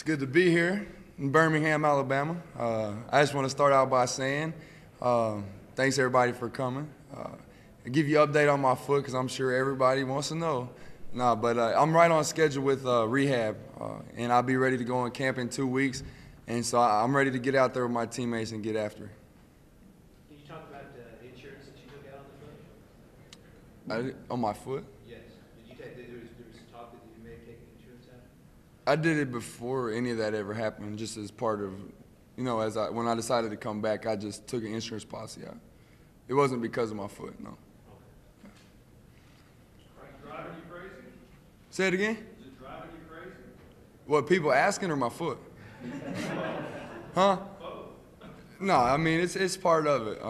It's good to be here in Birmingham, Alabama. I just want to start out by saying thanks everybody for coming. I'll give you an update on my foot because I'm sure everybody wants to know. But I'm right on schedule with rehab, and I'll be ready to go in camp in 2 weeks. And so I'm ready to get out there with my teammates and get after it. Can you talk about the insurance that you took out on the foot? On my foot? Yes. Did you take? There was talk that you may take insurance out. I did it before any of that ever happened, just as part of, when I decided to come back, I just took an insurance policy out. It wasn't because of my foot, no. Okay. Driving you crazy? Say it again? Is it driving you crazy? What, people asking or my foot? Huh? No, I mean, it's part of it.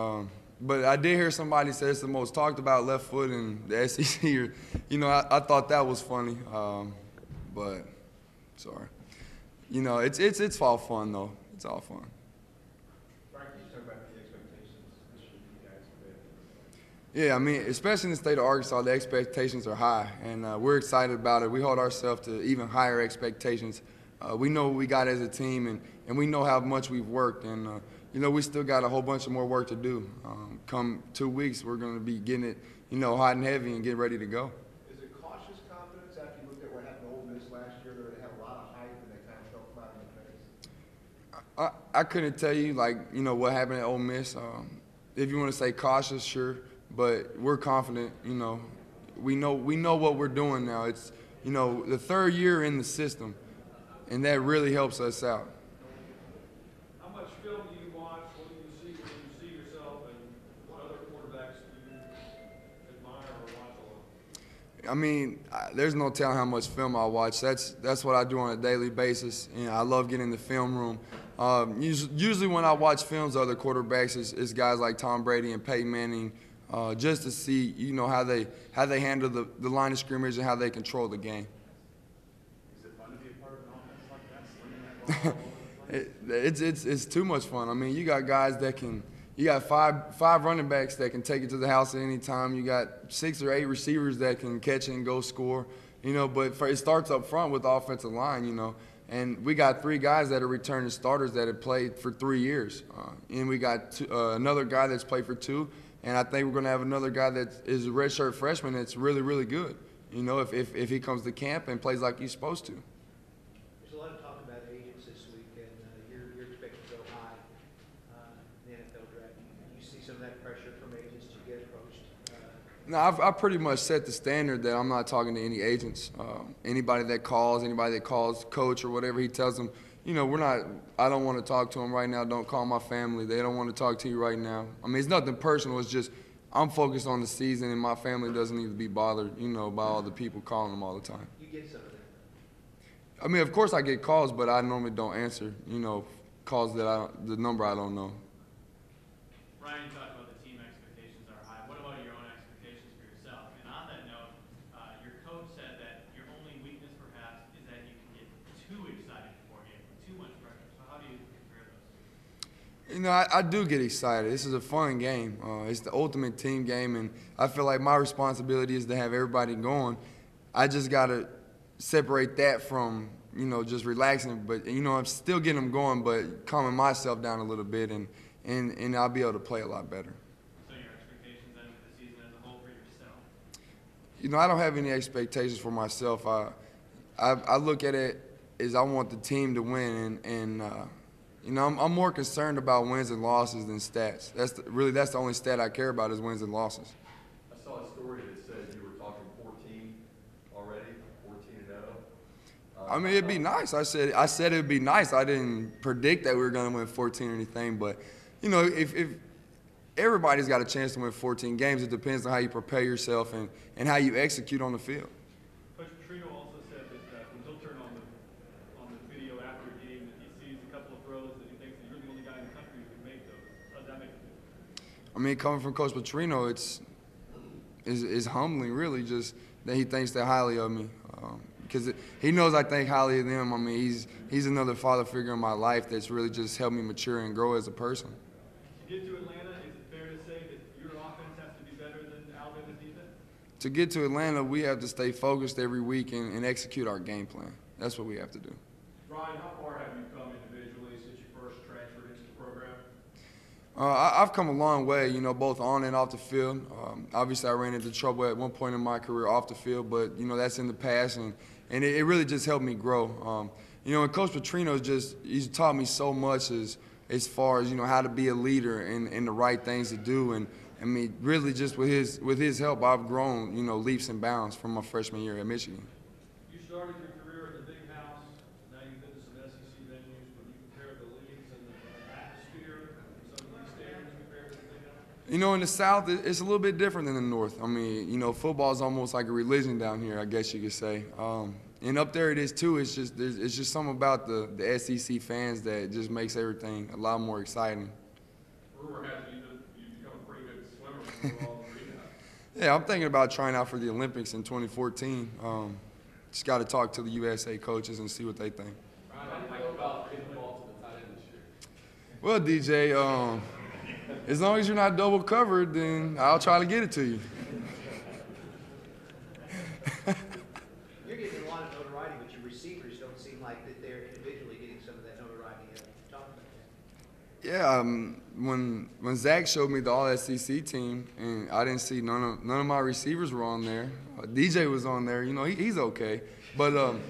But I did hear somebody say it's the most talked about left foot in the SEC. I thought that was funny. But, sorry. It's all fun, though. It's all fun. Brian, can you talk about the expectations this year you guys have? Yeah, I mean, especially in the state of Arkansas, the expectations are high, and we're excited about it. We hold ourselves to even higher expectations. We know what we got as a team, and we know how much we've worked, and we still got a whole bunch of more work to do. Come 2 weeks, we're going to be getting it, hot and heavy and getting ready to go. Is it cautious confidence after you looked at what happened to Ole Miss last year? They had a lot of hype and they kind of fell flat in the face. I couldn't tell you, what happened at Ole Miss. If you want to say cautious, sure, but we're confident. We know what we're doing now. It's the third year in the system, and that really helps us out. How much film do you watch? What do you see when you see yourself, and what other quarterbacks do you admire or watch a lot? I mean, there's no telling how much film I watch. That's what I do on a daily basis, and I love getting in the film room. Usually when I watch films of other quarterbacks, it's guys like Tom Brady and Peyton Manning, just to see how they handle the line of scrimmage and how they control the game. Is it fun to be a part of an offense like that, slinging that ball all over the place? It's too much fun. I mean, you got guys that you got five running backs that can take it to the house at any time. You got 6 or 8 receivers that can catch it and go score. But it starts up front with the offensive line. And we got 3 guys that are returning starters that have played for 3 years, and we got another guy that's played for 2. And I think we're going to have another guy that is a redshirt freshman that's really, really good. If he comes to camp and plays like he's supposed to. There's a lot of talk about agents this week, and you're expected to go high in the NFL draft. You see some of that pressure from agents to get approached. No, I've pretty much set the standard that I'm not talking to any agents. Anybody that calls coach or whatever, he tells them, I don't want to talk to them right now. Don't call my family. They don't want to talk to you right now. I mean, it's nothing personal. It's just I'm focused on the season, and my family doesn't need to be bothered, by all the people calling them all the time. You get some of that. I mean, of course I get calls, but I normally don't answer, calls the number I don't know. Ryan, you talked about the team expectations are high. What about your own expectations for yourself? And on that note, your coach said that your only weakness perhaps is that you can get too excited before a game, too much pressure. So how do you compare those two? I do get excited. This is a fun game. It's the ultimate team game, and I feel like my responsibility is to have everybody going. I just got to separate that from, just relaxing. But, I'm still getting them going, but calming myself down a little bit, and I'll be able to play a lot better. So your expectations then for the season as a whole for yourself? I don't have any expectations for myself. I look at it as I want the team to win, and I'm more concerned about wins and losses than stats. That's the only stat I care about is wins and losses. I saw a story that said you were talking 14 already, 14-0. I mean, it'd be nice. I said it'd be nice. I didn't predict that we were going to win 14 or anything, but if everybody's got a chance to win 14 games, it depends on how you prepare yourself and how you execute on the field. Coach Petrino also said that when he'll turn on the video after a game, that he sees a couple of throws that he thinks that you're the only guy in the country who can make those. How does that make you feel? I mean, coming from Coach Petrino, it's humbling, really, just that he thinks that highly of me. Because he knows I think highly of them. I mean, he's another father figure in my life that's really just helped me mature and grow as a person. To get to Atlanta, is it fair to say that your offense has to be better than Alabama's defense? To get to Atlanta, we have to stay focused every week and execute our game plan. That's what we have to do. Brian, Ryan, how far have you come individually since you first transferred into the program? I've come a long way, you know, both on and off the field. Obviously, I ran into trouble at one point in my career off the field, but, you know, that's in the past, and it really just helped me grow. You know, and Coach Petrino's he's taught me so much as far as, you know, how to be a leader and the right things to do. And, I mean, really just with his help, I've grown, you know, leaps and bounds from my freshman year at Michigan. You started your career in the big house. Now you've been to some SEC venues. When you compare the leagues and the atmosphere, some of these stadiums compared to the big house? You know, in the South, it's a little bit different than the North. I mean, you know, football is almost like a religion down here, I guess you could say. And up there it is too. It's just something about the SEC fans that just makes everything a lot more exciting. Rumor has it you become a pretty good swimmer before all the rehab. Yeah, I'm thinking about trying out for the Olympics in 2014. Just got to talk to the USA coaches and see what they think. Ryan, how do you feel about getting the ball to the tight end this Well, year? DJ, as long as you're not double covered, then I'll try to get it to you. You're getting a lot of notoriety, but your receivers don't seem like that they're individually getting some of that notoriety. Talk about that. Yeah, when Zach showed me the All-SEC team, and I didn't see none of my receivers were on there. DJ was on there. You know, he's okay, but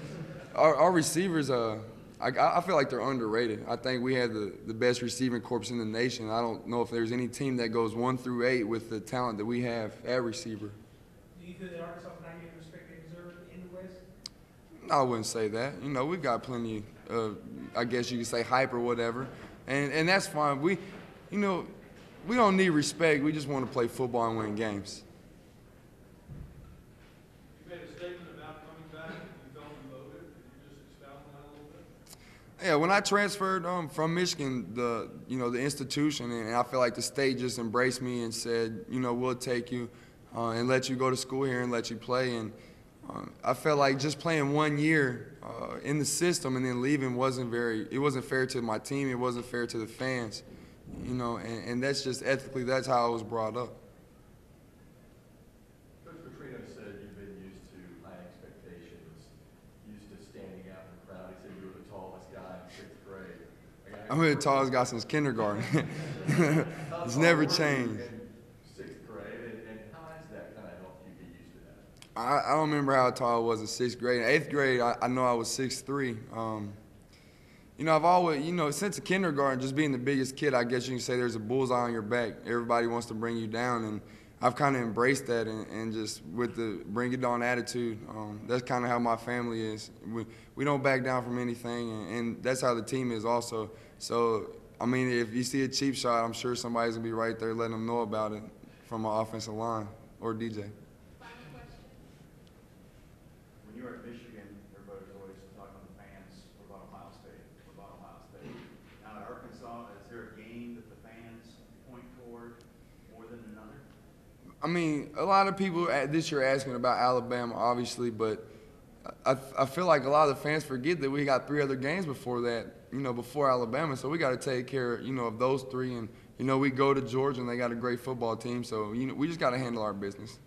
our receivers, I feel like they're underrated. I think we had the best receiving corps in the nation. I don't know if there's any team that goes 1 through 8 with the talent that we have at receiver. Do you feel that Arkansas can not get the respect they deserve in the West? I wouldn't say that. You know, we've got plenty of, I guess you could say, hype or whatever, and that's fine. We don't need respect. We just want to play football and win games. You made a statement about coming back. You felt demoted. Could you just expound on that a little bit? Yeah, when I transferred from Michigan, the institution, and I feel like the state just embraced me and said, you know, we'll take you and let you go to school here and let you play. And I felt like just playing 1 year in the system and then leaving wasn't fair to my team. It wasn't fair to the fans, you know, and that's just ethically, that's how I was brought up. Coach Petrino said you've been used to high expectations, used to standing out in the crowd. He said you were the tallest guy in 6th grade. I'm the tallest guy since kindergarten. It's never changed. In 6th grade, and how has that kind of helped you get used to that? I don't remember how tall I was in 6th grade. In 8th grade, I know I was 6'3". You know, I've always, you know, since the kindergarten, just being the biggest kid, I guess you can say there's a bullseye on your back. Everybody wants to bring you down, and I've kind of embraced that and just with the bring it on attitude. That's kind of how my family is. We don't back down from anything, and that's how the team is also. So, I mean, if you see a cheap shot, I'm sure somebody's going to be right there letting them know about it from an offensive line or DJ. When you were at Michigan, everybody was always talking to the fans, what about Ohio State? What about Ohio State? Now at Arkansas, is there a game that the fans point toward more than another? I mean, a lot of people this year asking about Alabama, obviously, but I feel like a lot of the fans forget that we got 3 other games before that, you know, before Alabama. So we got to take care, you know, of those 3. And, you know, we go to Georgia, and they got a great football team. So, you know, we just got to handle our business.